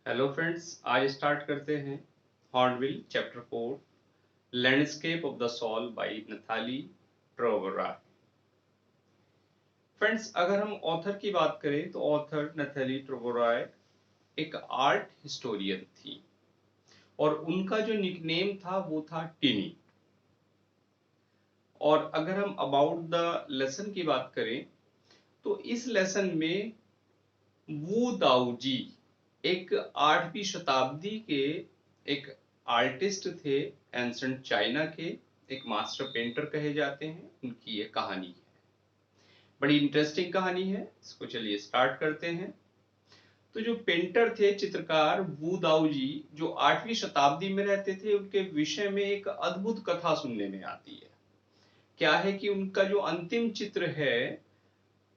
Hello friends, आज start करते हैं hornbill chapter 4 landscape of the soul by Nathalie Trouveroy. Friends, अगर हम ऑथर की बात करें तो ऑथर नथाली ट्रोवरा एक आर्ट हिस्टोरियन थी और उनका जो निकनेम था वो था टिनी। और अगर हम अबाउट द लेसन की बात करें तो इस लेसन में वू दाऊजी एक 8वीं शताब्दी के एक आर्टिस्ट थे, एंसेंट चाइना के एक मास्टर पेंटर कहे जाते हैं। उनकी ये कहानी है, बड़ी इंटरेस्टिंग कहानी है। इसको चलिए स्टार्ट करते हैं। तो जो पेंटर थे, चित्रकार वू दाऊ जी, जो 8वीं शताब्दी में रहते थे, उनके विषय में एक अद्भुत कथा सुनने में आती है। क्या है कि उनका जो अंतिम चित्र है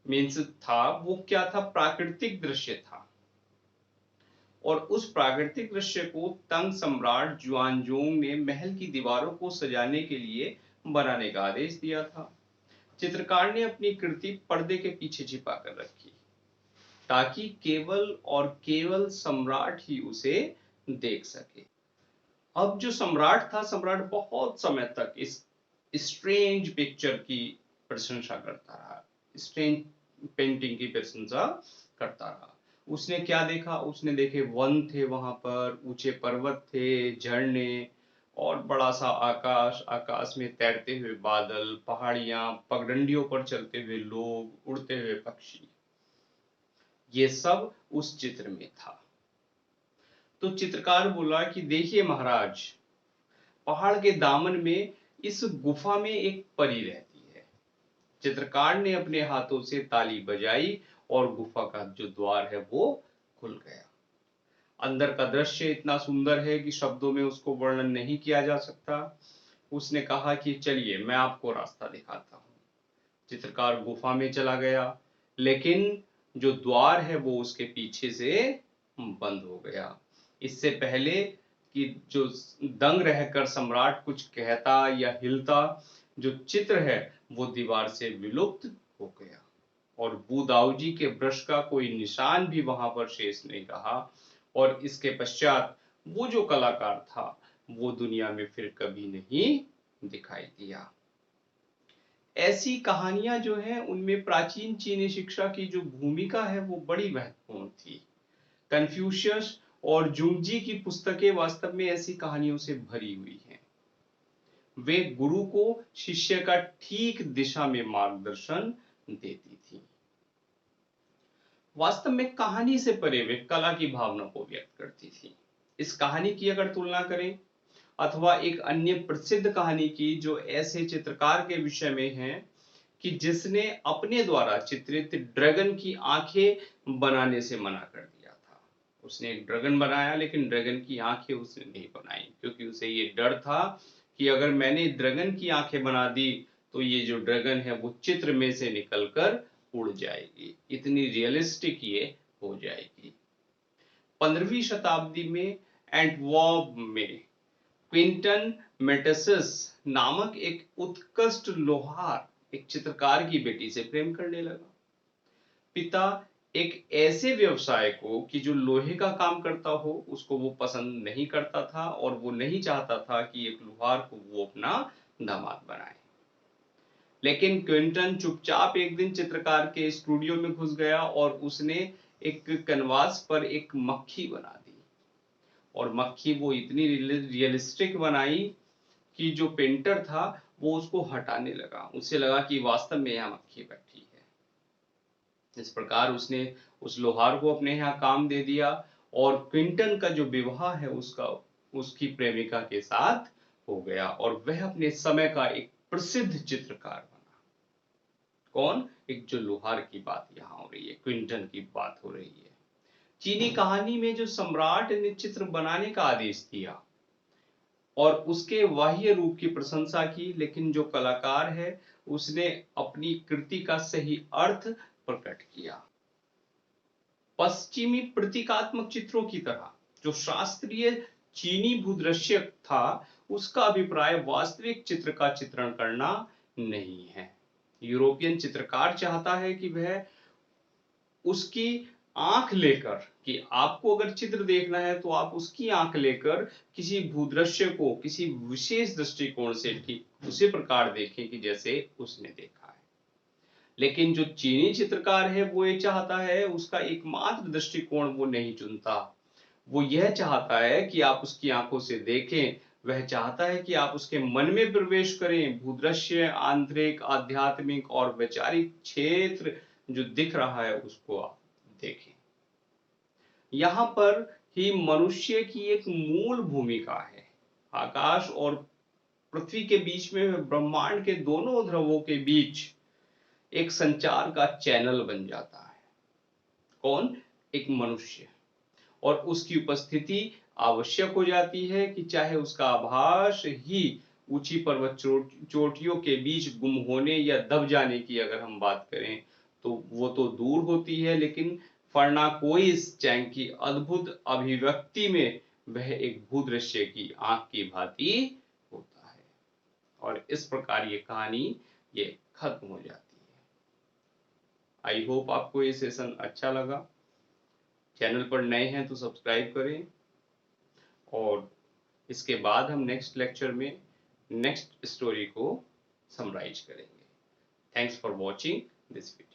मीन्स था, वो क्या था, प्राकृतिक दृश्य था। और उस प्राकृतिक दृश्य को तंग सम्राट जुआनजोंग ने महल की दीवारों को सजाने के लिए बनाने का आदेश दिया था। चित्रकार ने अपनी कृति पर्दे के पीछे छिपा कर रखी ताकि केवल और केवल सम्राट ही उसे देख सके। अब जो सम्राट था, सम्राट बहुत समय तक इस स्ट्रेंज पिक्चर की प्रशंसा करता रहा, स्ट्रेंज पेंटिंग की प्रशंसा करता रहा। उसने क्या देखा? उसने देखे वन थे, वहां पर ऊंचे पर्वत थे, झरने और बड़ा सा आकाश, आकाश में तैरते हुए बादल, पहाड़ियां, पगडंडियों पर चलते हुए लोग, उड़ते हुए पक्षी, ये सब उस चित्र में था। तो चित्रकार बोला कि देखिए महाराज, पहाड़ के दामन में इस गुफा में एक परी रहती है। चित्रकार ने अपने हाथों से ताली बजाई और गुफा का जो द्वार है वो खुल गया। अंदर का दृश्य इतना सुंदर है कि शब्दों में उसको वर्णन नहीं किया जा सकता। उसने कहा कि चलिए मैं आपको रास्ता दिखाता हूँ। चित्रकार गुफा में चला गया, लेकिन जो द्वार है वो उसके पीछे से बंद हो गया। इससे पहले कि जो दंग रहकर सम्राट कुछ कहता या हिलता, जो चित्र है वो दीवार से विलुप्त हो गया और बूदाऊजी के ब्रश का कोई निशान भी वहां पर शेष नहीं रहा। और इसके पश्चात वो जो कलाकार था वो दुनिया में फिर कभी नहीं दिखाई दिया। ऐसी कहानियां जो है उनमें प्राचीन चीनी शिक्षा की जो भूमिका है वो बड़ी महत्वपूर्ण थी। कन्फ्यूशियस और जुंगजी की पुस्तकें वास्तव में ऐसी कहानियों से भरी हुई हैं। वे गुरु को शिष्य का ठीक दिशा में मार्गदर्शन देती थी। वास्तव में कहानी से परे वे कला की भावना को व्यक्त करती थी। इस कहानी की अगर तुलना करें अथवा एक अन्य प्रसिद्ध कहानी की जो ऐसे चित्रकार के विषय में है कि जिसने अपने द्वारा चित्रित ड्रैगन की आंखें बनाने से मना कर दिया था। उसने एक ड्रैगन बनाया लेकिन ड्रैगन की आंखें उसने नहीं बनाई, क्योंकि उसे ये डर था कि अगर मैंने ड्रैगन की आंखें बना दी तो ये जो ड्रैगन है वो चित्र में से निकलकर उड़ जाएगी, इतनी रियलिस्टिक ये हो जाएगी। 15वीं शताब्दी में एंटवर्प में क्विंटन मेटेसिस नामक एक उत्कृष्ट लोहार एक चित्रकार की बेटी से प्रेम करने लगा। पिता एक ऐसे व्यवसाय को कि जो लोहे का काम करता हो उसको वो पसंद नहीं करता था और वो नहीं चाहता था कि एक लोहार को वो अपना दामाद बनाए। लेकिन क्विंटन चुपचाप एक दिन चित्रकार के स्टूडियो में घुस गया और उसने एक कैनवास पर एक मक्खी बना दी। और मक्खी वो इतनी रियलिस्टिक बनाई कि जो पेंटर था वो उसको हटाने लगा। उसे लगा कि वास्तव में यहाँ मक्खी बैठी है। इस प्रकार उसने उस लोहार को अपने यहाँ काम दे दिया और क्विंटन का जो विवाह है उसका उसकी प्रेमिका के साथ हो गया और वह अपने समय का एक प्रसिद्ध चित्रकार बना। कौन? एक जो लोहार की बात यहाँ हो रही है, क्विंटन की बात हो रही है। चीनी कहानी में जो सम्राट ने चित्र बनाने का आदेश दिया और उसके बाह्य रूप की प्रशंसा की, लेकिन जो कलाकार है उसने अपनी कृति का सही अर्थ प्रकट किया। पश्चिमी प्रतीकात्मक चित्रों की तरह जो शास्त्रीय चीनी भूदृश्य था उसका अभिप्राय वास्तविक चित्र का चित्रण करना नहीं है। यूरोपियन चित्रकार चाहता है कि वह उसकी आंख लेकर कि आपको अगर चित्र देखना है तो आप उसकी आंख लेकर किसी भूदृश्य को किसी विशेष दृष्टिकोण से ठीक उसी प्रकार देखें कि जैसे उसने देखा है। लेकिन जो चीनी चित्रकार है वो ये चाहता है, उसका एकमात्र दृष्टिकोण वो नहीं चुनता, वो यह चाहता है कि आप उसकी आंखों से देखें, वह चाहता है कि आप उसके मन में प्रवेश करें, भूदृश्य, आंतरिक, आध्यात्मिक और वैचारिक क्षेत्र जो दिख रहा है उसको आप देखें। यहाँ पर ही मनुष्य की एक मूल भूमिका है। आकाश और पृथ्वी के बीच में, ब्रह्मांड के दोनों ध्रुवों के बीच एक संचार का चैनल बन जाता है। कौन? एक मनुष्य। और उसकी उपस्थिति आवश्यक हो जाती है कि चाहे उसका आभास ही ऊंची पर्वत चोटियों के बीच गुम होने या दब जाने की अगर हम बात करें तो वो तो दूर होती है, लेकिन फर्नाकोइस चैंग की अद्भुत अभिव्यक्ति में वह एक भूदृश्य की आंख की भांति होता है। और इस प्रकार ये कहानी ये खत्म हो जाती है। आई होप आपको ये सेशन अच्छा लगा। चैनल पर नए हैं तो सब्सक्राइब करें, और इसके बाद हम नेक्स्ट लेक्चर में नेक्स्ट स्टोरी को समराइज करेंगे। Thanks for watching this video.